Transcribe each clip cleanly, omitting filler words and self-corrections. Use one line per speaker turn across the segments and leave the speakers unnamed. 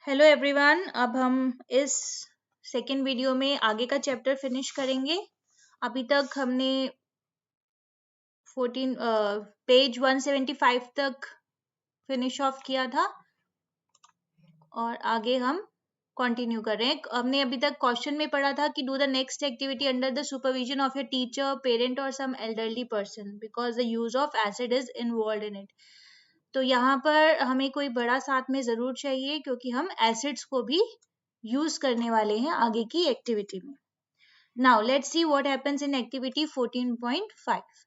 Hello everyone. अब हम इस सेकेंड वीडियो में आगे का चैप्टर फिनिश करेंगे। अभी तक हमने पेज 175 तक फिनिश ऑफ किया था और आगे हम कंटिन्यू कर रहे हैं। हमने अभी तक क्वेश्चन में पढ़ा था कि do the next activity under the supervision of your teacher, parent और some elderly person because the use of acid is involve in it. तो यहाँ पर हमें कोई बड़ा साथ में जरूर चाहिए क्योंकि हम एसिड्स को भी यूज करने वाले हैं आगे की एक्टिविटी में। Now let's see what happens in activity 14.5।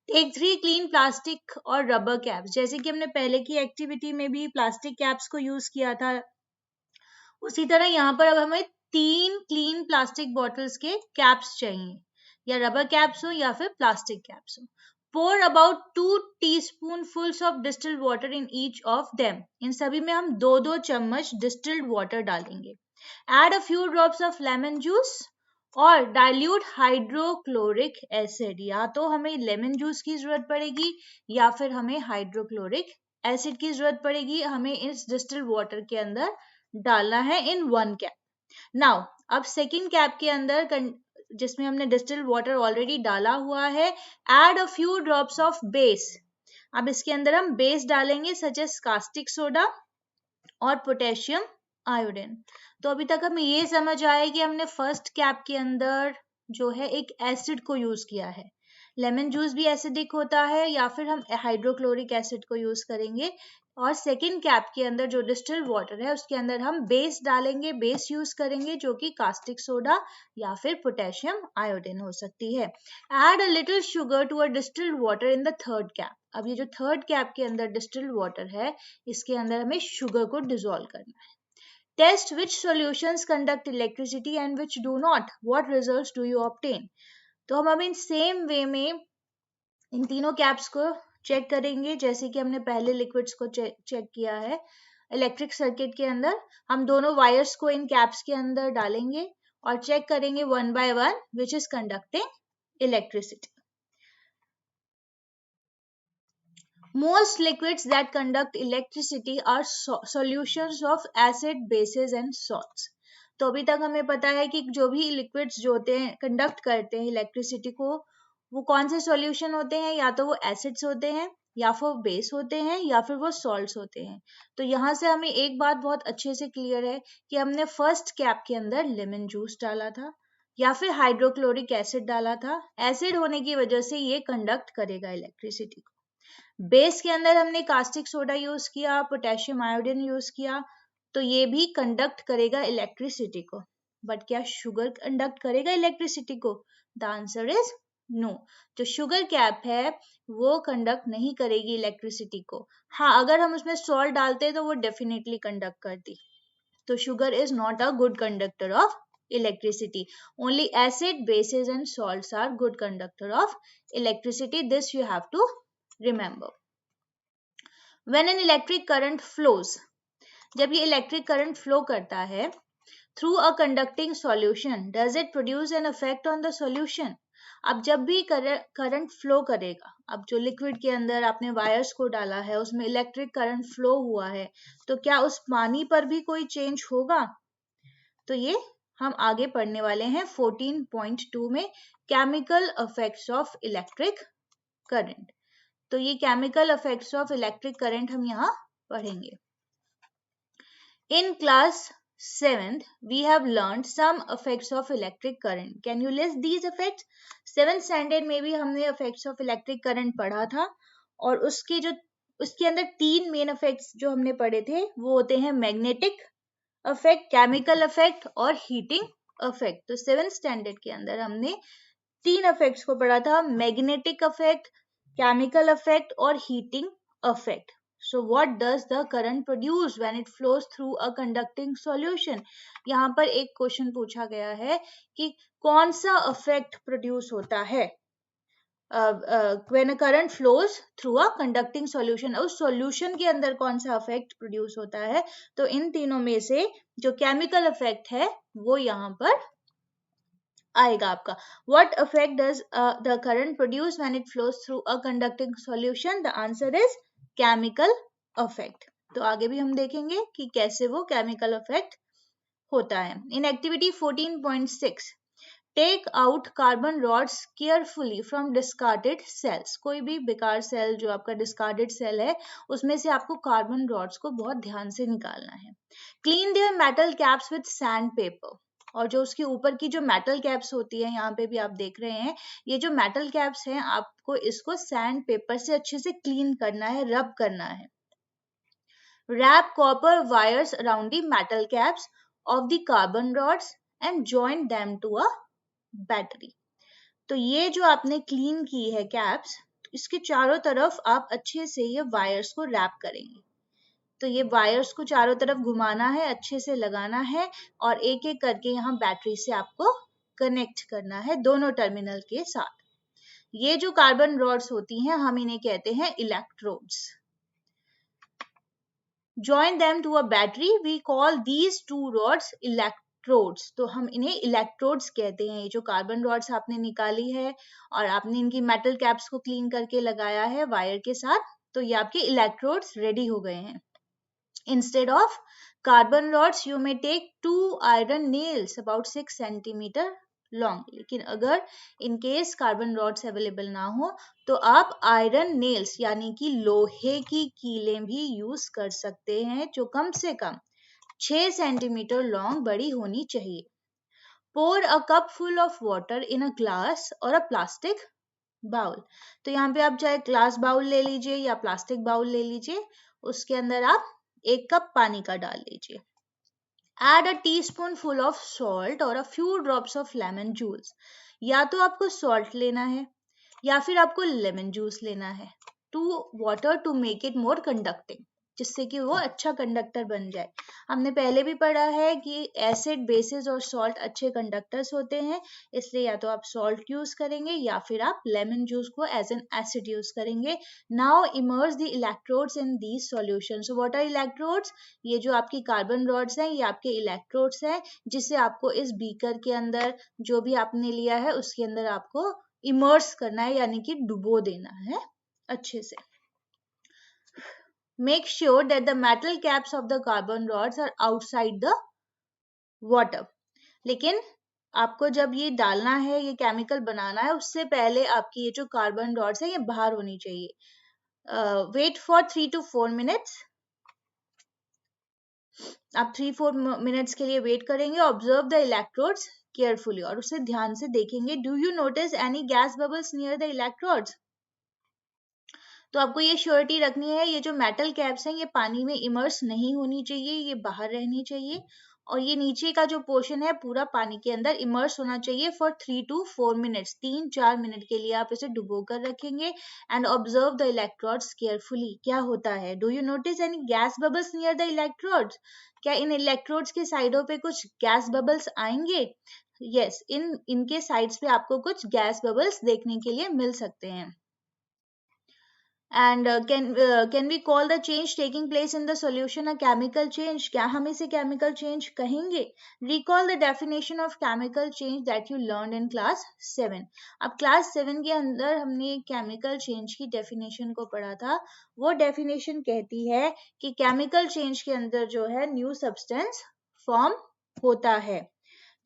Take 3 clean plastic और रबर कैप्स। जैसे कि हमने पहले की एक्टिविटी में भी प्लास्टिक कैप्स को यूज किया था, उसी तरह यहाँ पर अब हमें 3 क्लीन प्लास्टिक बॉटल्स के कैप्स चाहिए, या रबर कैप्स हो या फिर प्लास्टिक कैप्स हो। Pour about 2 teaspoonfuls of distilled water in each of them. इन सभी में हम 2-2 चम्मच distilled water डालेंगे। Add a few drops of lemon juice और dilute hydrochloric acid। या तो हमें लेमन जूस की जरूरत पड़ेगी या फिर हमें हाइड्रोक्लोरिक एसिड की जरूरत पड़ेगी। हमें इस डिस्टिल्ड वाटर के अंदर डालना है इन 1 कैप। नाउ अब सेकेंड कैप के अंदर जिसमें हमने डिस्टिल्ड वाटर ऑलरेडी डाला हुआ है, add a few drops of base. अब इसके अंदर हम बेस डालेंगे सच एज कास्टिक सोडा और पोटेशियम आयोडीन। तो अभी तक हमें ये समझ आया कि हमने फर्स्ट कैप के अंदर जो है एक एसिड को यूज किया है। लेमन जूस भी एसिडिक होता है या फिर हम हाइड्रोक्लोरिक एसिड को यूज करेंगे। और सेकेंड कैप के अंदर जो डिस्टिल्ड वाटर है उसके अंदर हम बेस डालेंगे, बेस यूज करेंगे जो कि कास्टिक सोडा या फिर पोटेशियम आयोडीन हो सकती है। Add a little sugar to a distilled water in the third cap. अब ये जो थर्ड कैप के अंदर डिस्टिल्ड वाटर है, इसके अंदर हमें शुगर को डिसॉल्व करना है। Test which solutions conduct electricity and which do not. What results do you obtain? तो हम अभी सेम वे में इन तीनों कैप्स को चेक करेंगे जैसे कि हमने पहले लिक्विड्स को चेक किया है। इलेक्ट्रिक सर्किट के अंदर हम दोनों वायर्स को इन कैप्स के अंदर डालेंगे और चेक करेंगे 1 by 1 which is conducting electricity. Most liquids that conduct electricity are solutions of acid, bases and salts. तो अभी तक हमें पता है कि जो भी लिक्विड्स जो होते हैं कंडक्ट करते हैं इलेक्ट्रिसिटी को, वो कौन से सॉल्यूशन होते हैं, या तो वो एसिड्स होते हैं या फिर बेस होते हैं या फिर वो सॉल्ट्स होते हैं। तो यहाँ से हमें एक बात बहुत अच्छे से क्लियर है कि हमने फर्स्ट कैप के अंदर लेमन जूस डाला था या फिर हाइड्रोक्लोरिक एसिड डाला था। एसिड होने की वजह से ये कंडक्ट करेगा इलेक्ट्रिसिटी को। बेस के अंदर हमने कास्टिक सोडा यूज किया, पोटेशियम आयोडीन यूज किया, तो ये भी कंडक्ट करेगा इलेक्ट्रिसिटी को। बट क्या शुगर कंडक्ट करेगा इलेक्ट्रिसिटी को? The answer is no. जो शुगर कैप है वो कंडक्ट नहीं करेगी इलेक्ट्रिसिटी को। हाँ, अगर हम उसमें सॉल्ट डालते तो वो डेफिनेटली कंडक्ट करती। तो sugar is not a good conductor of electricity. Only acid, bases and salts are good conductor of electricity. This you have to remember. When an electric current flows, जब ये electric current flow करता है through a conducting solution, does it produce an effect on the solution? अब जब भी current flow करेगा, अब जो लिक्विड के अंदर आपने वायर्स को डाला है उसमें इलेक्ट्रिक करंट फ्लो हुआ है, तो क्या उस पानी पर भी कोई चेंज होगा? तो ये हम आगे पढ़ने वाले हैं 14.2 में, chemical effects of electric current. तो ये chemical effects of electric current हम यहाँ पढ़ेंगे। In class 7th we have learned some effects of electric current. Can you list these effects? 7th standard में भी हमने effects of electric current पढ़ा था और उसके अंदर 3 मेन इफेक्ट्स जो हमने पढ़े थे वो होते हैं मैग्नेटिक इफेक्ट, केमिकल इफेक्ट और हीटिंग इफेक्ट। तो 7th स्टैंडर्ड के अंदर हमने 3 इफेक्ट्स को पढ़ा था, मैग्नेटिक इफेक्ट, chemical effect और heating effect. So what does the current produce when it flows through a conducting solution? यहाँ पर एक क्वेश्चन पूछा गया है कि कौन सा effect produce होता है when a current flows through a conducting solution. उस solution के अंदर कौन सा effect produce होता है? तो इन तीनों में से जो chemical effect है वो यहाँ पर आएगा आपका। What effect does the current produce when it flows through a conducting solution? The answer is chemical effect. तो आगे भी हम देखेंगे कि कैसे वो केमिकल इफेक्ट होता है। In activity 14.6 take out carbon rods carefully from discarded cells. कोई भी बेकार सेल जो आपका डिस्कार्डेड सेल है उसमें से आपको कार्बन रॉड्स को बहुत ध्यान से निकालना है। Clean there metal caps with sand paper. और जो उसके ऊपर की जो मेटल कैप्स होती है, यहाँ पे भी आप देख रहे हैं, ये जो मेटल कैप्स हैं आपको इसको सैंड पेपर से अच्छे से क्लीन करना है, रब करना है। Wrap copper wires around the metal caps of the carbon rods and join them to a battery. तो ये जो आपने क्लीन की है कैप्स, इसके चारों तरफ आप अच्छे से ये वायर्स को रैप करेंगे। तो ये वायर्स को चारों तरफ घुमाना है, अच्छे से लगाना है और एक एक करके यहाँ बैटरी से आपको कनेक्ट करना है दोनों टर्मिनल के साथ। ये जो कार्बन रॉड्स होती हैं हम इन्हें कहते हैं electrodes. Join them to a battery, we call these two rods electrodes. तो हम इन्हें इलेक्ट्रोड्स कहते हैं। ये जो कार्बन रॉड्स आपने निकाली है और आपने इनकी मेटल कैप्स को क्लीन करके लगाया है वायर के साथ, तो ये आपके इलेक्ट्रोड्स रेडी हो गए हैं। Instead of carbon rods, you may take 2 iron nails about 6 centimeter long. लेकिन अगर in case carbon rods available ना हो तो आप आयरन नेल्स यानी कि लोहे की कीलें भी यूज कर सकते हैं जो कम से कम 6 सेंटीमीटर लॉन्ग बड़ी होनी चाहिए। Pour a cup full of water in a glass or a plastic bowl. तो यहाँ पे आप चाहे ग्लास बाउल ले लीजिए या प्लास्टिक बाउल ले लीजिए, उसके अंदर आप 1 कप पानी का डाल लीजिए। Add a teaspoonful of salt or a few drops of lemon juice. या तो आपको salt लेना है या फिर आपको lemon juice लेना है to water to make it more conducting, जिससे कि वो अच्छा कंडक्टर बन जाए। हमने पहले भी पढ़ा है कि एसिड, बेसिस और सॉल्ट अच्छे कंडक्टर्स होते हैं, इसलिए या तो आप सॉल्ट यूज करेंगे या फिर आप लेमन जूस को एज एन एसिड यूज करेंगे। Now immerse the electrodes in these solution. So what are electrodes? ये जो आपकी कार्बन रॉड्स हैं ये आपके इलेक्ट्रोड्स हैं, जिसे आपको इस बीकर के अंदर जो भी आपने लिया है उसके अंदर आपको इमर्स करना है, यानी कि डुबो देना है अच्छे से। Make sure that the metal caps of the carbon rods are outside the water. लेकिन आपको जब ये डालना है, ये केमिकल बनाना है, उससे पहले आपकी ये जो कार्बन रॉड्स है ये बाहर होनी चाहिए। Wait for 3 to 4 minutes. आप 3-4 मिनट्स के लिए वेट करेंगे। ऑब्जर्व द इलेक्ट्रोड्स केयरफुली, और उसे ध्यान से देखेंगे। Do you notice any gas bubbles near the electrodes? तो आपको ये श्योरिटी रखनी है ये जो मेटल कैप्स हैं ये पानी में इमर्स नहीं होनी चाहिए, ये बाहर रहनी चाहिए और ये नीचे का जो पोर्शन है पूरा पानी के अंदर इमर्स होना चाहिए फॉर 3 to 4 मिनट्स। 3-4 मिनट के लिए आप इसे डुबो कर रखेंगे। And observe the electrodes carefully. क्या होता है? Do you notice any gas bubbles near the electrodes? क्या इन इलेक्ट्रोड्स के साइडों पे कुछ गैस बबल्स आएंगे? यस, इनके साइड्स पे आपको कुछ गैस बबल्स देखने के लिए मिल सकते हैं। And can we call the change taking place in the solution a chemical change? क्या हम इसे chemical change कहेंगे? Recall the definition of chemical change that you learned in class 7. अब class 7 के अंदर हमने chemical change की definition को पढ़ा था। वो definition कहती है कि chemical change के अंदर जो है new substance form होता है।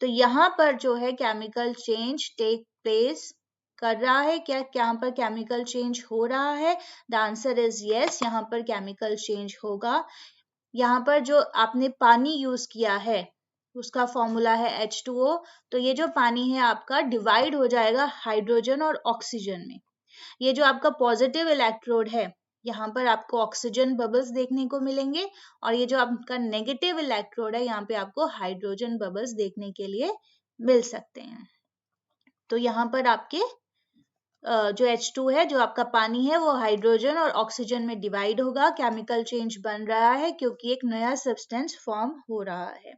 तो यहाँ पर जो है chemical change take place कर रहा है, क्या यहाँ पर केमिकल चेंज हो रहा है? द आंसर इज यस, यहाँ पर केमिकल चेंज होगा। यहाँ पर जो आपने पानी यूज किया है उसका फॉर्मूला है H2O, तो ये जो पानी है आपका डिवाइड हो जाएगा हाइड्रोजन और ऑक्सीजन में। ये जो आपका पॉजिटिव इलेक्ट्रोड है यहाँ पर आपको ऑक्सीजन बबल्स देखने को मिलेंगे और ये जो आपका नेगेटिव इलेक्ट्रोड है यहाँ पे आपको हाइड्रोजन बबल्स देखने के लिए मिल सकते हैं। तो यहाँ पर आपके जो H2 है, जो आपका पानी है, वो हाइड्रोजन और ऑक्सीजन में डिवाइड होगा। केमिकल चेंज बन रहा है क्योंकि एक नया सब्सटेंस फॉर्म हो रहा है।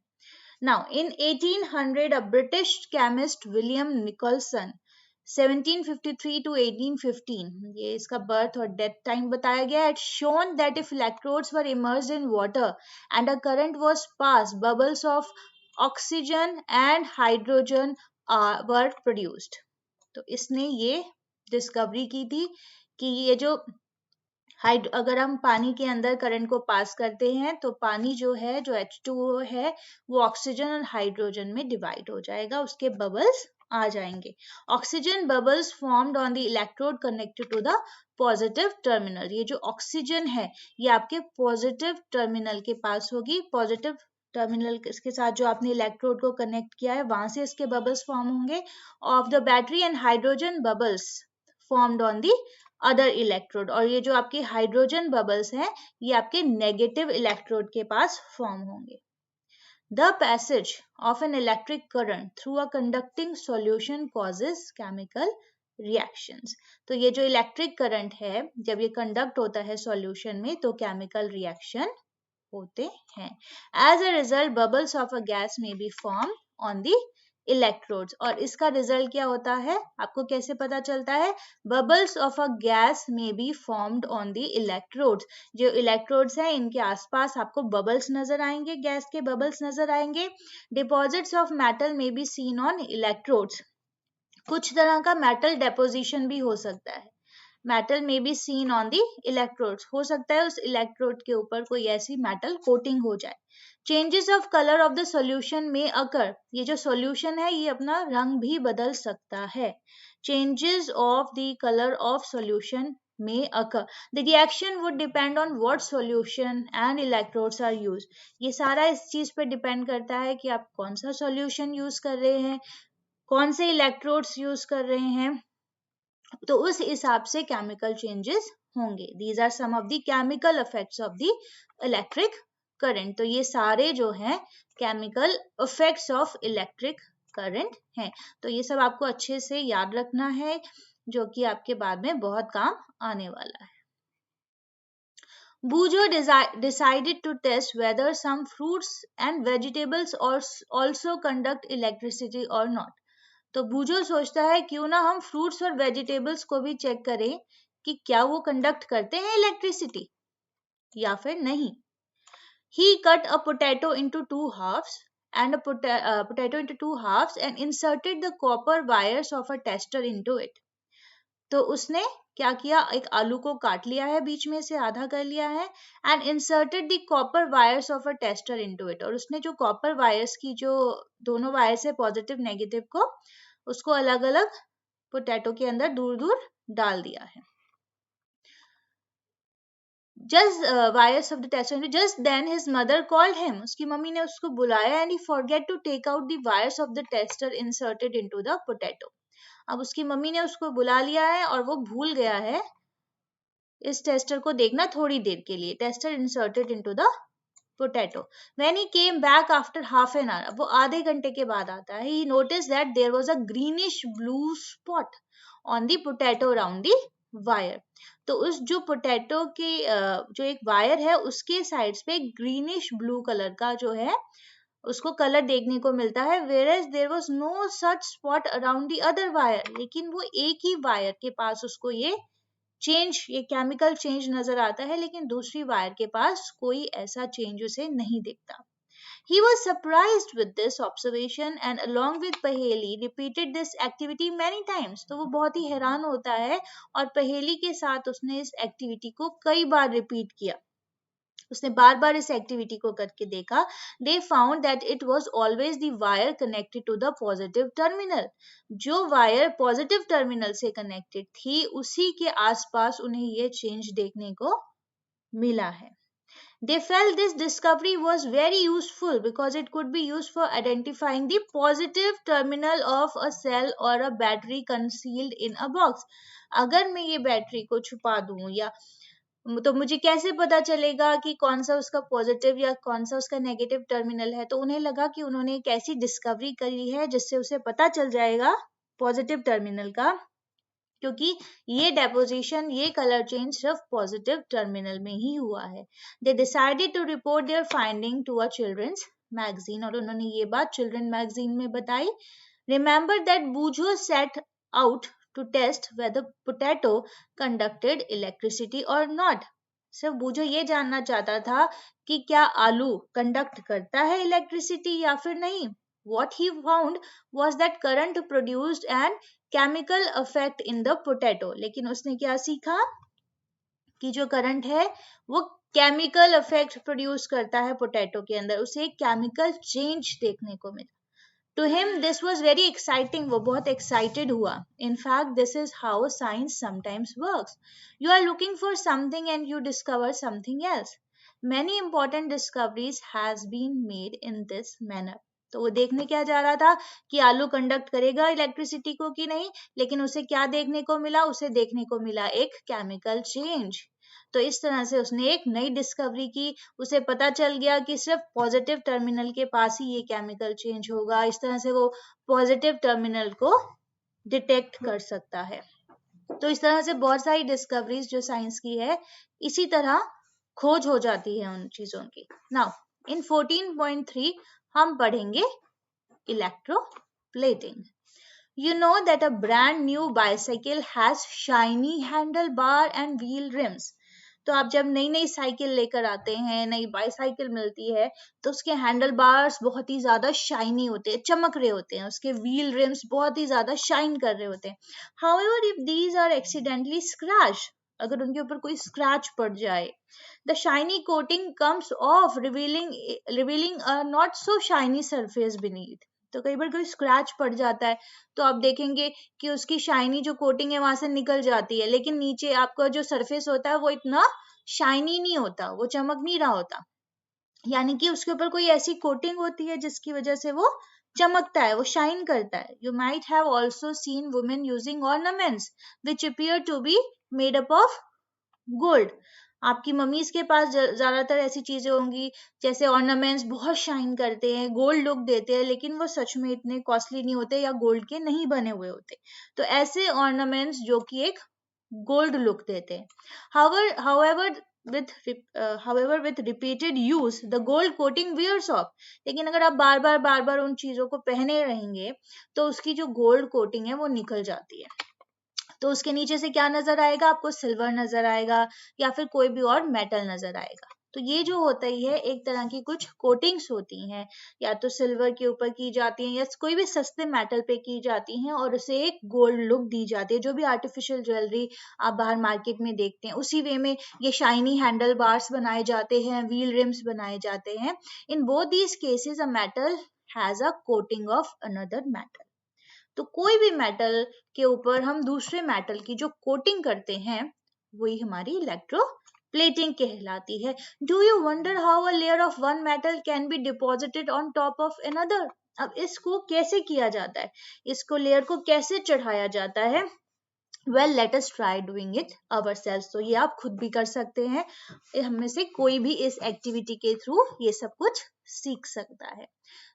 Now in 1800 a British chemist William Nicholson 1753 to 1815, ये इसका बर्थ और डेथ टाइम बताया गया है। Shown that if electrodes were immersed in water and a current was pass, bubbles of oxygen and hydrogen were produced. तो इसने ये discovery की थी कि ये जो अगर हम पानी के अंदर करंट को पास करते हैं तो पानी जो है, जो H2O है, वो ऑक्सीजन और हाइड्रोजन में डिवाइड हो जाएगा, उसके बबल्स आ जाएंगे. Oxygen bubbles formed on the electrode connected to the positive terminal. ये जो ऑक्सीजन है ये आपके पॉजिटिव टर्मिनल के पास होगी. पॉजिटिव टर्मिनल के साथ जो आपने इलेक्ट्रोड को कनेक्ट किया है वहां से इसके बबल्स फॉर्म होंगे. Of the battery and hydrogen bubbles formed on the other electrode. और ये जो आपके हाइड्रोजन बबल्स हैं ये आपके नेगेटिव इलेक्ट्रोड के पास फॉर्म होंगे. The passage of an electric current through a conducting solution causes chemical reactions. तो ये जो इलेक्ट्रिक करंट है जब ये कंडक्ट होता है सॉल्यूशन में तो केमिकल रिएक्शन होते हैं. As a result, bubbles of a gas may be formed on the electrodes. और इसका रिजल्ट क्या होता है, आपको कैसे पता चलता है? Bubbles of a gas may be formed on the electrodes. जो इलेक्ट्रोड्स हैं इनके आसपास आपको बबल्स नजर आएंगे, गैस के बबल्स नजर आएंगे. Deposits of metal may be seen on electrodes. कुछ तरह का मेटल डेपोजिशन भी हो सकता है. मेटल में be seen on the electrodes. हो सकता है उस इलेक्ट्रोड के ऊपर कोई ऐसी मेटल कोटिंग हो जाए. Changes of colour of the solution में अकर. ये जो सॉल्यूशन है ये अपना रंग भी बदल सकता है. Changes of the colour of solution may occur. The reaction would depend on what solution and electrodes are used. ये सारा इस चीज पे डिपेंड करता है कि आप कौन सा सॉल्यूशन यूज कर रहे हैं, कौन से इलेक्ट्रोड्स यूज कर रहे हैं, तो उस हिसाब से केमिकल चेंजेस होंगे. These are some of the chemical effects of the electric current. तो ये सारे जो हैं chemical effects of electric current हैं. तो ये सब आपको अच्छे से याद रखना है जो कि आपके बाद में बहुत काम आने वाला है. Bujo decided to test whether some fruits and vegetables also conduct electricity or not. तो बूजो सोचता है क्यों ना हम फ्रूट्स और वेजिटेबल्स को भी चेक करें कि क्या वो कंडक्ट करते हैं इलेक्ट्रिसिटी या फिर नहीं. He cut a potato into two halves and inserted the copper wires of a tester into it. तो उसने क्या किया, एक आलू को काट लिया है, बीच में से आधा कर लिया है, and inserted the copper wires of a tester into it. और उसने जो कॉपर वायर्स की जो दोनों वायर्स है पॉजिटिव नेगेटिव को, उसको अलग अलग पोटैटो के अंदर दूर दूर डाल दिया है. Just wires of the tester. Just then his mother called him. उसकी मम्मी ने उसको बुलाया and he forget to take out the wires of the tester inserted into the potato. अब उसकी मम्मी ने उसको बुला लिया है और वो भूल गया है इस टेस्टर को देखना थोड़ी देर के लिए. Tester inserted into the potato. When he came back after half an hour, वो आधे घंटे के बाद आता है. He noticed that there was a greenish blue spot on the potato around the wire. तो उस जो पोटैटो के जो एक वायर है उसके साइड्स पे ग्रीनिश ब्लू कलर का जो है उसको कलर देखने को मिलता है. whereas there was no such spot around the other wire. लेकिन वो एक ही वायर के पास उसको ये केमिकल चेंज नजर आता है, लेकिन दूसरी वायर के पास कोई ऐसा चेंज उसे नहीं दिखता. He was surprised with this observation and along with पहेली repeated this activity many times. तो वो बहुत ही हैरान होता है और पहेली के साथ उसने इस एक्टिविटी को कई बार रिपीट किया. उसने बार बार इस एक्टिविटी को करके देखा. They found that it was always the wire connected to the positive terminal. जो वायर पॉजिटिव टर्मिनल से कनेक्टेड थी उसी के आसपास उन्हें ये चेंज देखने को मिला है. They felt this discovery was very useful because it could be used for identifying the positive terminal of a cell or a battery concealed in a box. अगर मैं ये बैटरी को छुपा दूं या तो मुझे कैसे पता चलेगा कि कौन सा उसका पॉजिटिव या कौन सा उसका नेगेटिव टर्मिनल है. तो उन्हें लगा कि उन्होंने एक ऐसी डिस्कवरी करी है जिससे उसे पता चल जाएगा पॉजिटिव टर्मिनल का, क्योंकि ये डेपोजिशन, ये कलर चेंज सिर्फ पॉजिटिव टर्मिनल में ही हुआ है. They decided to report their finding to a children's magazine. और उन्होंने ये बात चिल्ड्रन मैगजीन में बताई. Remember that Boojho set out to test whether potato conducted electricity or not. सिर्फ बूजो ये जानना चाहता था कि क्या आलू कंडक्ट करता है इलेक्ट्रिसिटी या फिर नहीं. What he found was that current produced an chemical effect in the potato. लेकिन उसने क्या सीखा कि जो करंट है वो केमिकल इफेक्ट प्रोड्यूस करता है पोटैटो के अंदर, उसे एक केमिकल चेंज देखने को मिला। To him this was very exciting, वो बहुत excited हुआ. In fact, this is how science sometimes works. You are looking for something and you discover something else. Many important discoveries has been made in this manner. तो वो देखने क्या जा रहा था कि आलू कंडक्ट करेगा इलेक्ट्रिसिटी को कि नहीं, लेकिन उसे क्या देखने को मिला, उसे देखने को मिला एक केमिकल चेंज। तो इस तरह से उसने एक नई डिस्कवरी की, उसे पता चल गया कि सिर्फ पॉजिटिव टर्मिनल के पास ही ये केमिकल चेंज होगा। इस तरह से वो पॉजिटिव टर्मिनल को डिटेक्ट कर सकता है। तो इस तरह से बहुत सारी डिस्कवरीज जो साइंस की है, इसी तरह खोज हो जाती है उन चीजों की। नाउ इन 14.3 हम पढ़ेंगे electroplating. You know that a brand new bicycle has shiny handlebar and wheel rims. तो आप जब नई नई साइकिल लेकर आते हैं, नई बाईसाइकिल मिलती है, तो उसके हैंडल बार्स बहुत ही ज्यादा शाइनी होते हैं, चमक रहे होते हैं, उसके व्हील रिम्स बहुत ही ज्यादा शाइन कर रहे होते हैं। However, if these are accidentally scratched, अगर उनके ऊपर कोई स्क्रैच पड़ जाए, the shiny coating comes off, revealing a not so shiny surface beneath. तो कई बार कोई स्क्रैच पड़ जाता है तो आप देखेंगे कि उसकी शाइनी जो कोटिंग है वहां से निकल जाती है, लेकिन नीचे आपका जो सरफेस होता है वो इतना शाइनी नहीं होता, वो चमक नहीं रहा होता, यानी कि उसके ऊपर कोई ऐसी कोटिंग होती है जिसकी वजह से वो चमकता है, वो शाइन करता है। You might have also seen women using ornaments which appear to be made up of gold. आपकी मम्मीज के पास ज्यादातर ऐसी चीजें होंगी जैसे ऑर्नामेंट्स बहुत शाइन करते हैं, गोल्ड लुक देते हैं, लेकिन वो सच में इतने कॉस्टली नहीं होते या गोल्ड के नहीं बने हुए होते। तो ऐसे ऑर्नामेंट्स जो कि एक गोल्ड लुक देते हैं। However, with repeated use, the gold coating wears off. लेकिन अगर आप बार बार उन चीजों को पहने रहेंगे तो उसकी जो गोल्ड कोटिंग है वो निकल जाती है। तो उसके नीचे से क्या नजर आएगा आपको, सिल्वर नजर आएगा या फिर कोई भी और मेटल नजर आएगा। तो ये जो होता ही है एक तरह की कुछ कोटिंग्स होती हैं, या तो सिल्वर के ऊपर की जाती हैं या कोई भी सस्ते मेटल पे की जाती हैं और उसे एक गोल्ड लुक दी जाती है। जो भी आर्टिफिशियल ज्वेलरी आप बाहर मार्केट में देखते हैं उसी वे में ये शाइनी हैंडल बार्स बनाए जाते हैं, व्हील रिम्स बनाए जाते हैं। In both these cases a metal has a coating of another metal. तो कोई भी मेटल के ऊपर हम दूसरे मेटल की जो कोटिंग करते हैं वही हमारी इलेक्ट्रोप्लेटिंग कहलाती है। Do you wonder how a layer of one metal can be deposited on top of another? अब इसको कैसे किया जाता है, इसको लेयर को कैसे चढ़ाया जाता है? Well let us try doing it ourselves. तो ये आप खुद भी कर सकते हैं, हम में से कोई भी इस एक्टिविटी के थ्रू ये सब कुछ सीख सकता है।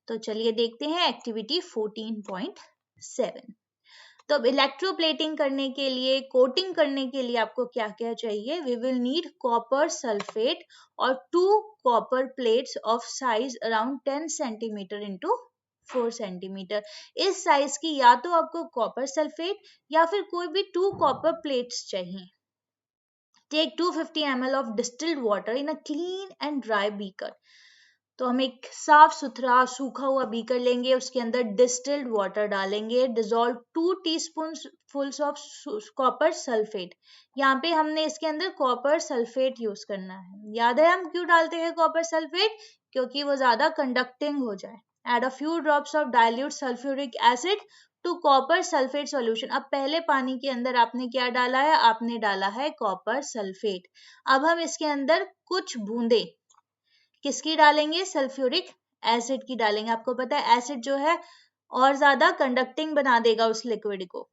तो चलिए देखते हैं एक्टिविटी 14.7। तो अब इलेक्ट्रोप्लेटिंग करने के लिए, कोटिंग करने के लिए आपको क्या क्या चाहिए? We will need copper sulphate और 2 copper plates of size around 10 centimetre into 4 centimetre. इस साइज की या तो आपको कॉपर सल्फेट या फिर कोई भी 2 कॉपर प्लेट्स चाहिए। Take 250 ml of distilled water in a clean and dry beaker. तो हम एक साफ सुथरा सूखा हुआ बीकर लेंगे, उसके अंदर डिस्टिल्ड वाटर डालेंगे। Dissolve 2 teaspoons of copper sulphate. यहाँ पे हमने इसके अंदर कॉपर सल्फेट यूज करना है। याद है हम क्यों डालते हैं कॉपर सल्फेट? क्योंकि वो ज्यादा कंडक्टिंग हो जाए। Add a few drops of dilute sulphuric acid to copper sulphate solution. अब पहले पानी के अंदर आपने क्या डाला है? आपने डाला है कॉपर सल्फेट। अब हम इसके अंदर कुछ बूंदे किसकी डालेंगे? सल्फ्यूरिक एसिड की डालेंगे। आपको पता है एसिड जो है और ज्यादा कंडक्टिंग बना देगा उस लिक्विड को।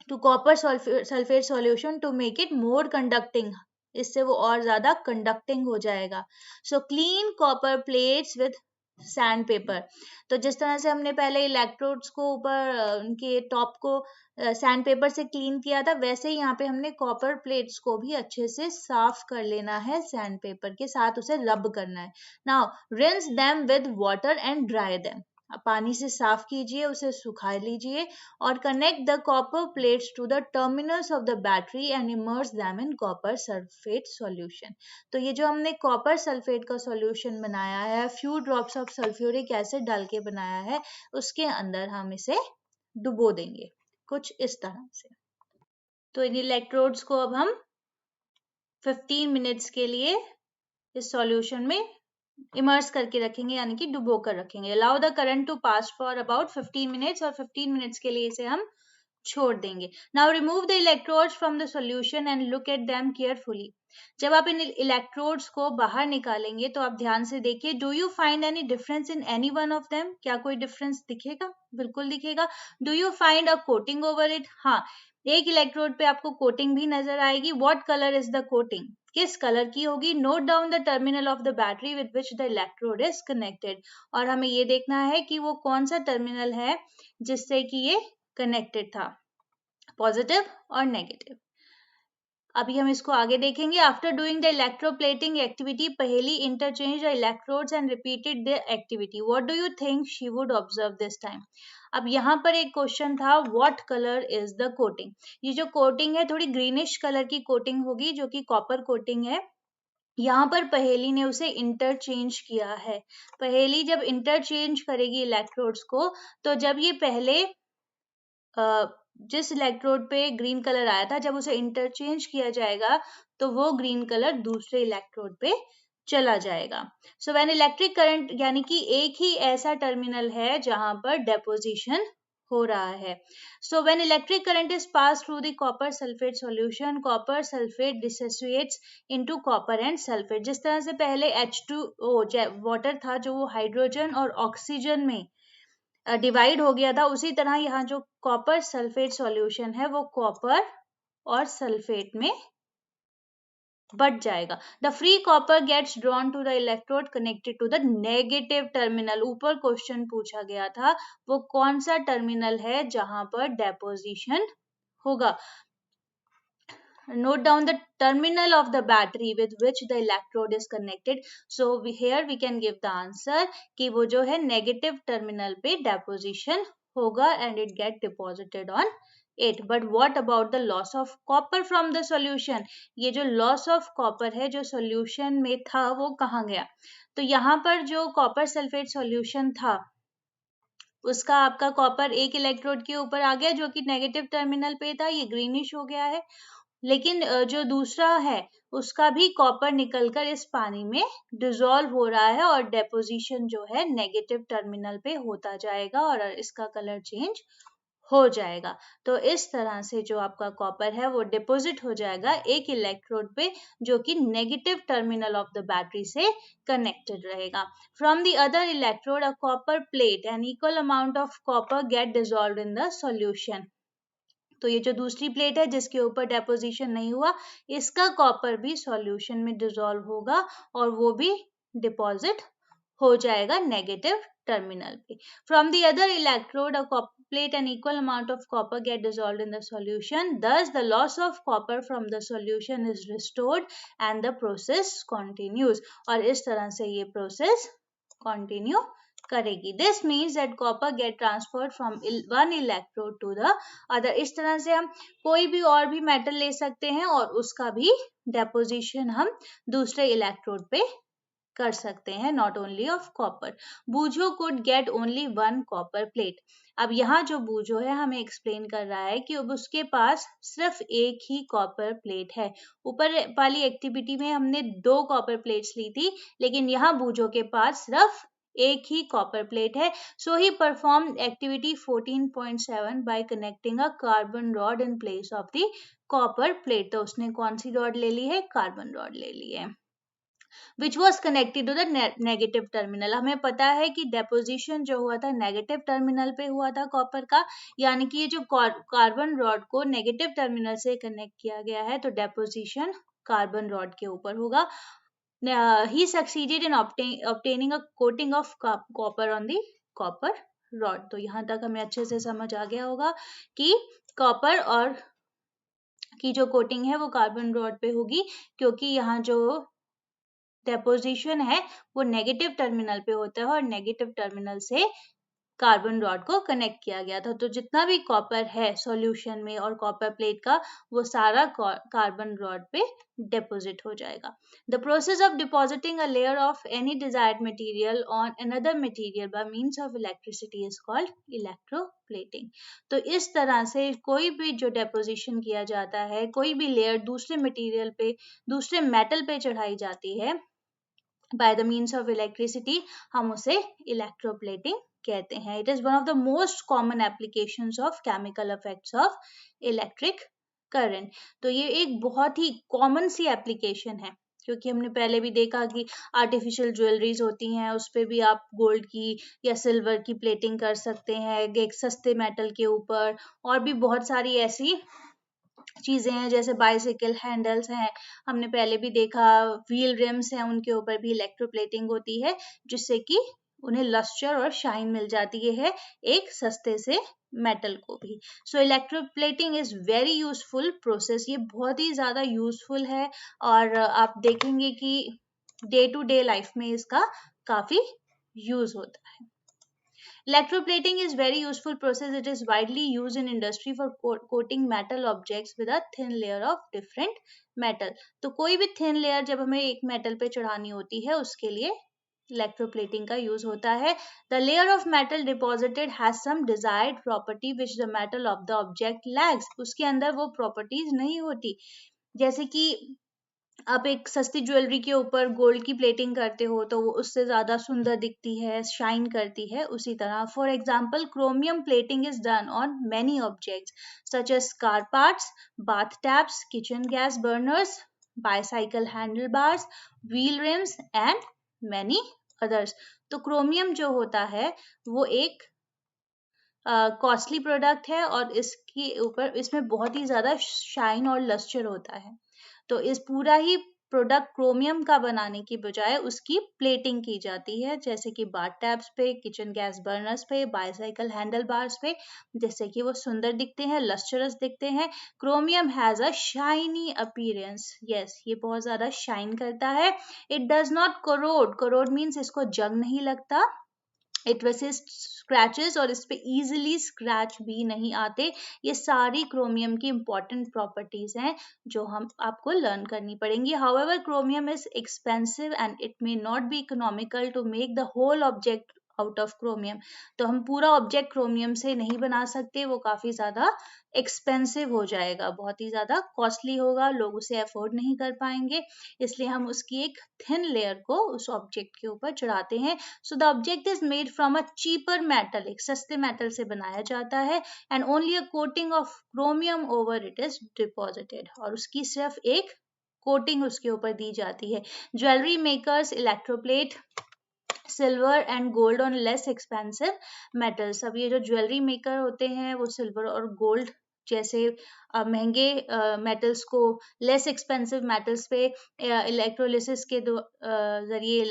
To copper sulphate solution to make it more conducting, इससे वो और ज्यादा कंडक्टिंग हो जाएगा। So clean copper plates with sandpaper. तो जिस तरह से हमने पहले इलेक्ट्रोड्स को ऊपर उनके टॉप को सैंड पेपर से क्लीन किया था, वैसे ही यहाँ पे हमने कॉपर प्लेट्स को भी अच्छे से साफ कर लेना है, सैंड पेपर के साथ उसे रब करना है। Now rinse them with water and dry them. पानी से साफ कीजिए, उसे सुखा लीजिए और connect the copper plates to the terminals of the battery and immerse them in copper sulphate solution. तो ये जो हमने कॉपर सल्फेट का सॉल्यूशन बनाया है, few drops of sulphuric acid डाल के बनाया है, उसके अंदर हम इसे डुबो देंगे कुछ इस तरह से। तो इन इलेक्ट्रोड्स को अब हम 15 मिनट्स के लिए इस सॉल्यूशन में इमर्स करके रखेंगे, यानी कि डुबो कर रखेंगे। Allow the current to pass for about 15 minutes, और 15 मिनट्स के लिए इसे हम छोड़ देंगे। Now remove the electrodes from the solution and look at them carefully. जब आप इन इलेक्ट्रोड्स को बाहर निकालेंगे तो आप ध्यान से देखिए, do you find any difference in any one of them? क्या कोई डिफरेंस दिखेगा? बिल्कुल दिखेगा। Do you find a coating over it? हाँ, एक इलेक्ट्रोड पे आपको कोटिंग भी नजर आएगी। What colour is the coating? किस कलर की होगी? Note down the terminal of the battery with which the electrode is connected. और हमें ये देखना है कि वो कौन सा टर्मिनल है जिससे कि ये कनेक्टेड था, पॉजिटिव और नेगेटिव। अभी हम इसको आगे देखेंगे। After doing the electroplating activity, Paheli interchange the electrodes and repeated the activity. What do you think she would observe this time? अब यहाँ पर एक क्वेश्चन था, what colour is the coating? ये जो कोटिंग है थोड़ी ग्रीनिश कलर की कोटिंग होगी, जो कि कॉपर कोटिंग है। यहाँ पर पहेली ने उसे इंटरचेंज किया है। पहेली जब इंटरचेंज करेगी इलेक्ट्रोड्स को, तो जब ये पहले जिस इलेक्ट्रोड पे ग्रीन कलर आया था, जब उसे इंटरचेंज किया जाएगा तो वो ग्रीन कलर दूसरे इलेक्ट्रोड पे चला जाएगा। सो व्हेन इलेक्ट्रिक करंट, यानी कि एक ही ऐसा टर्मिनल है जहां पर डेपोजिशन हो रहा है। So when electric current is pass through the copper sulphate solution, copper sulphate dissociates into copper and sulphate. जिस तरह से पहले H2O वाटर था जो वो हाइड्रोजन और ऑक्सीजन में डिवाइड हो गया था, उसी तरह यहाँ जो कॉपर सल्फेट सॉल्यूशन है वो कॉपर और सल्फेट में बट जाएगा। The free copper gets drawn to the electrode connected to the negative terminal. ऊपर क्वेश्चन पूछा गया था, वो कौन सा टर्मिनल है जहां पर डेपोजिशन होगा? Note down the terminal of the battery with which the electrode is connected. So here we can give the answer कि वो जो है negative terminal पे deposition होगा and it get deposited on it. But what about the loss of copper from the solution? ये जो loss of copper है जो solution में था वो कहाँ गया? तो यहाँ पर जो copper sulfate solution था उसका आपका कॉपर एक इलेक्ट्रोड के ऊपर आ गया जो कि नेगेटिव टर्मिनल पे था, ये ग्रीनिश हो गया है। लेकिन जो दूसरा है उसका भी कॉपर निकलकर इस पानी में डिसॉल्व हो रहा है और डेपोजिशन जो है नेगेटिव टर्मिनल पे होता जाएगा और इसका कलर चेंज हो जाएगा। तो इस तरह से जो आपका कॉपर है वो डिपॉजिट हो जाएगा एक इलेक्ट्रोड पे जो कि negative terminal of the battery से कनेक्टेड रहेगा। From the other electrode a copper plate an equal amount of copper get dissolved in the solution. तो ये जो दूसरी प्लेट है जिसके ऊपर डेपोजिशन नहीं हुआ, इसका कॉपर भी सॉल्यूशन में डिसॉल्व होगा और वो भी डिपॉजिट हो जाएगा नेगेटिव टर्मिनल पे। From the other electrode a copper plate an equal amount of copper get dissolved in the solution, thus the loss of copper from the solution is restored and the process continues। और इस तरह से ये process continue करेगी। This means that copper get transferred from one electrode to the other. इस तरह से हम कोई भी और भी मेटल ले सकते हैं और उसका भी डेपोजिशन हम दूसरे इलेक्ट्रोड पे कर सकते हैं, not only of copper. Boojho could get only one copper plate. अब यहाँ जो बूझो है हमें एक्सप्लेन कर रहा है कि अब उसके पास सिर्फ एक ही कॉपर प्लेट है। ऊपर वाली एक्टिविटी में हमने 2 कॉपर प्लेट्स ली थी, लेकिन यहाँ बूझो के पास सिर्फ एक ही कॉपर प्लेट है। So he perform activity 14.7 by connecting a carbon rod in place of the copper plate. तो उसने कौन सी रॉड ले ली है? कार्बन रॉड ले ली है, which was connected to the negative terminal। हमें पता है कि डेपोजिशन जो हुआ था नेगेटिव टर्मिनल पे हुआ था कॉपर का, यानी कि ये जो कार्बन रॉड को नेगेटिव टर्मिनल से कनेक्ट किया गया है तो डेपोजिशन कार्बन रॉड के ऊपर होगा। he succeeded in obtaining a coating of copper on the copper rod। तो यहाँ तक हमें अच्छे से समझ आ गया होगा कि कॉपर और की जो कोटिंग है वो कार्बन रॉड पे होगी, क्योंकि यहाँ जो डेपोजिशन है वो नेगेटिव टर्मिनल पे होता है और नेगेटिव टर्मिनल से कार्बन रॉड को कनेक्ट किया गया था। तो जितना भी कॉपर है सॉल्यूशन में और कॉपर प्लेट का, वो सारा कार्बन रॉड पे डिपॉजिट हो जाएगा। The process of depositing a layer of any desired material on another material by means of electricity is called electroplating. तो इस तरह से कोई भी जो डिपोजिशन किया जाता है, कोई भी लेयर दूसरे मटेरियल पे, दूसरे मेटल पे चढ़ाई जाती है by the means of electricity, हम उसे electroplating कहते हैं। It is one of the most common applications of chemical effects of electric current। तो ये एक बहुत ही कॉमन सी एप्लीकेशन है, क्योंकि हमने पहले भी देखा कि आर्टिफिशियल ज्वेलरीज होती हैं, उस पर भी आप गोल्ड की या सिल्वर की प्लेटिंग कर सकते हैं एक सस्ते मेटल के ऊपर। और भी बहुत सारी ऐसी चीजें हैं, जैसे बाइसिकल हैंडल्स हैं, हमने पहले भी देखा व्हील रिम्स हैं, उनके ऊपर भी इलेक्ट्रोप्लेटिंग होती है, जिससे कि उन्हें लस्टर और शाइन मिल जाती है एक सस्ते से मेटल को भी। So electroplating is very useful process, ये बहुत ही ज्यादा यूजफुल है और आप देखेंगे कि डे टू डे लाइफ में इसका काफी यूज होता है। Electroplating is very useful process. It is widely used in industry for coating metal objects with a thin layer of different metal. तो कोई भी thin layer जब हमें एक metal पे चढ़ानी होती है, उसके लिए electroplating का use होता है। The layer of metal deposited has some desired property which the metal of the object lacks. उसके अंदर वो properties नहीं होती, जैसे कि आप एक सस्ती ज्वेलरी के ऊपर गोल्ड की प्लेटिंग करते हो तो वो उससे ज़्यादा सुंदर दिखती है, शाइन करती है। उसी तरह for example chromium plating is done on many objects such as car parts, bath taps, kitchen gas burners, bicycle handle bars, wheel rims and many others. तो क्रोमियम जो होता है वो एक कॉस्टली प्रोडक्ट है और इसके ऊपर इसमें बहुत ही ज़्यादा शाइन और लस्टर होता है। तो इस पूरा ही प्रोडक्ट क्रोमियम का बनाने की बजाय उसकी प्लेटिंग की जाती है, जैसे कि बाथ टैब्स पे, किचन गैस बर्नर्स पे, बाईसाइकिल हैंडल बार्स पे, जिससे कि वो सुंदर दिखते हैं, लस्टरस दिखते हैं। Chromium has a shiny appearance, yes ये बहुत ज्यादा शाइन करता है। It does not corrode, corrode means इसको जंग नहीं लगता। इट रेसिस्ट स्क्रैचेस, और इस पे इजीली स्क्रैच भी नहीं आते। ये सारी क्रोमियम की इंपॉर्टेंट प्रॉपर्टीज हैं जो हम आपको लर्न करनी पड़ेंगी। However chromium is expensive and it may not be economical to make the whole object out of chromium. तो हम पूरा ऑब्जेक्ट क्रोमियम से नहीं बना सकते, वो काफी ज्यादा एक्सपेंसिव हो जाएगा, बहुत ही ज्यादा कॉस्टली होगा, लोग उसे अफोर्ड नहीं कर पाएंगे। इसलिए हम उसकी एक थिन लेयर को उस ऑब्जेक्ट के ऊपर चढ़ाते हैं। So the object is made from a cheaper metal, एक सस्ते मेटल से बनाया जाता है। And only a coating of chromium over it is deposited, और उसकी सिर्फ एक कोटिंग उसके ऊपर दी जाती है। Jewellery makers electroplate silver and gold on less expensive metals. अब ये जो ज्वेलरी मेकर होते हैं वो सिल्वर और गोल्ड जैसे महंगे मेटल्स को लेस एक्सपेंसिव मेटल्स पे इलेक्ट्रोलिसिस के जरिए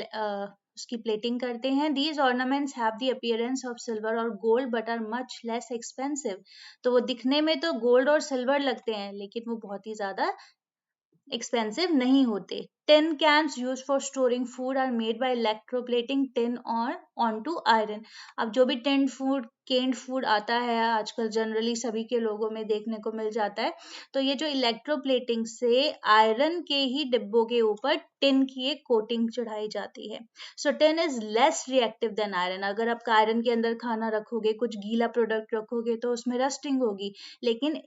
उसकी प्लेटिंग करते हैं। These ornaments have the appearance of silver और gold but are much less expensive. तो वो दिखने में तो गोल्ड और सिल्वर लगते हैं, लेकिन वो बहुत ही ज्यादा एक्सपेंसिव नहीं होते। Tin cans use for storing food are made by electroplating tin और ऑन टू आयरन। अब जो भी टिन फूड, केन्ड फूड आता है आजकल जनरली सभी के लोगों में देखने को मिल जाता है, तो ये जो इलेक्ट्रोप्लेटिंग से आयरन के ही डिब्बों के ऊपर टिन की एक कोटिंग चढ़ाई जाती है। So tin is less reactive than iron. अगर आप आयरन के अंदर खाना रखोगे, कुछ गीला प्रोडक्ट रखोगे तो उसमें रस्टिंग होगी, लेकिन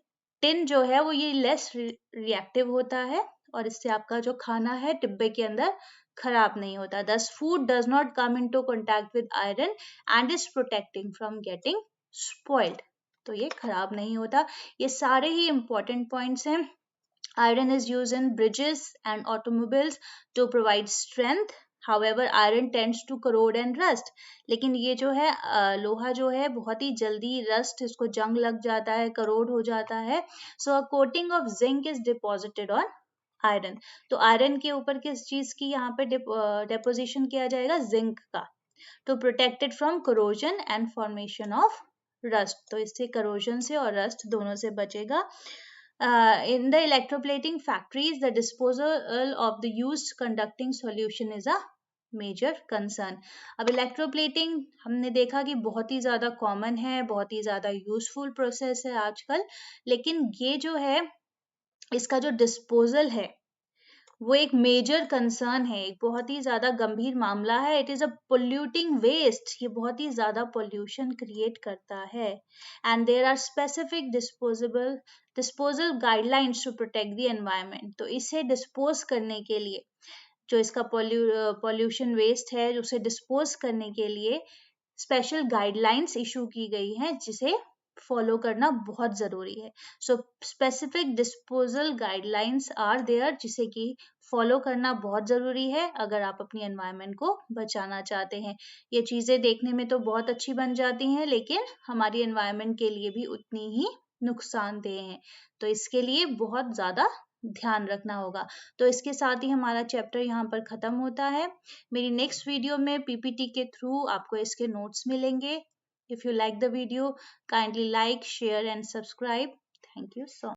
टिन जो है वो ये लेस रिएक्टिव होता है और इससे आपका जो खाना है डिब्बे के अंदर खराब नहीं होता। दस food does not come into contact with iron and is protecting from getting spoiled. तो ये खराब नहीं होता। ये सारे ही इंपॉर्टेंट पॉइंट्स हैं। Iron is used in bridges and automobiles to provide strength. However, iron tends to corrode and rust. लेकिन ये जो है लोहा जो है बहुत ही जल्दी रस्ट, इसको जंग लग जाता है, करोड हो जाता है। So a coating of zinc is deposited on iron. तो आयरन के ऊपर किस चीज की यहाँ पे डेपोजिशन किया जाएगा? जिंक का, to protect it from corrosion and formation of rust. तो इससे corrosion से और rust दोनों से बचेगा। In the electroplating factories, the disposal of the used conducting solution is a major concern. अब इलेक्ट्रोप्लेटिंग हमने देखा कि बहुत ही ज़्यादा कॉमन है, बहुत ही ज़्यादा यूजफुल प्रोसेस है आजकल, लेकिन ये जो है इसका जो डिस्पोजल है वो एक मेजर कंसर्न है, एक बहुत ही ज़्यादा गंभीर मामला है। It is a polluting waste, ये बहुत ही ज़्यादा पोल्यूशन क्रिएट करता है। And there are specific disposal guidelines to protect the environment. तो इसे डिस्पोज करने के लिए, जो इसका पॉल्यूशन वेस्ट है उसे डिस्पोज करने के लिए स्पेशल गाइडलाइंस इशू की गई हैं, जिसे फॉलो करना बहुत ज़रूरी है। So specific disposal guidelines are there, जिसे कि फॉलो करना बहुत ज़रूरी है अगर आप अपनी एनवायरनमेंट को बचाना चाहते हैं। ये चीज़ें देखने में तो बहुत अच्छी बन जाती हैं, लेकिन हमारी एनवायरनमेंट के लिए भी उतनी ही नुकसानदेह हैं। तो इसके लिए बहुत ज़्यादा ध्यान रखना होगा। तो इसके साथ ही हमारा चैप्टर यहाँ पर ख़त्म होता है। मेरी नेक्स्ट वीडियो में पीपीटी के थ्रू आपको इसके नोट्स मिलेंगे। If you like the video, kindly like, share and subscribe. Thank you so much.